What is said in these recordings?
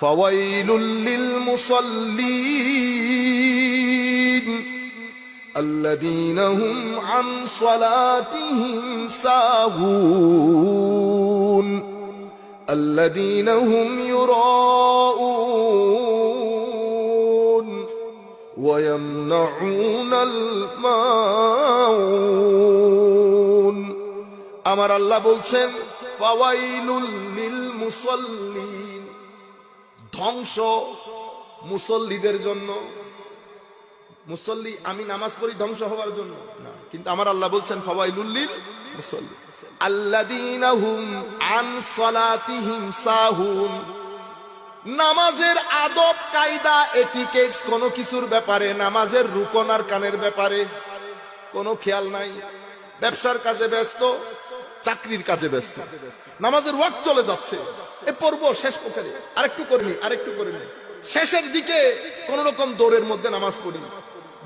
ফাওয়াইলুল লিল মুসাল্লিন আল্লাযীনা হুম আন সালাতিহিম সাহুন আল্লাযীনা হুম ইউরাউন ওয়া ইয়ামনাউনাল মাউন। আমার আল্লাহ বলছেন ফাওয়াইলুল লিল মুসাল্লিন, ধ্বংস মুসল্লিদের জন্য। মুসল্লি আমি নামাজ পড়ি ধ্বংস হওয়ার জন্য না, কিন্তু আমার আল্লাহ বলছেন ফাওয়াইলুল লিল মুসাল্লিন আল্লাযীনা হুম আন সালাতিহিম সাহুন। নামাজের আদব কায়দা এটিকেটস কোনো কিছুর ব্যাপারে, নামাজের রুকন আর কানের ব্যাপারে কোনো খেয়াল নাই। ব্যবসার কাজে ব্যস্ত, চাকরির কাজে ব্যস্ত, নামাজের ওয়াক্ত চলে যাচ্ছে, এ পড়বো শেষ করে আরেকটু করিনি আরেকটু করিনি, শেষের দিকে কোন রকম দৌড়ের মধ্যে নামাজ পড়ি,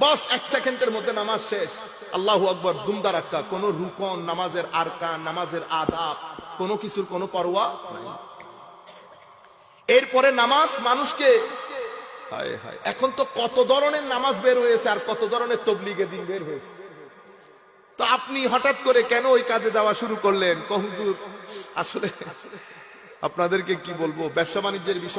বাস 1 সেকেন্ডের মধ্যে নামাজ শেষ, আল্লাহু আকবার দুমদারাক্কা। কোন রুকন, নামাজের আরকান, নামাজের আদাব, কোনো কিছুর কোনো পরোয়া নাই। এরপরে নামাজ মানুষকে, হায় হায়, এখন তো কত ধরনের নামাজ বের হয়েছে আর কত ধরনের তবলিগে দিন বের হয়েছে। তো আপনি হঠাৎ করে কেন ওই কাজে যাওয়া শুরু করলেন? হুজুর আসলে আপনাদেরকে কি বলবো, ব্যবসা বাণিজ্যের বিষয়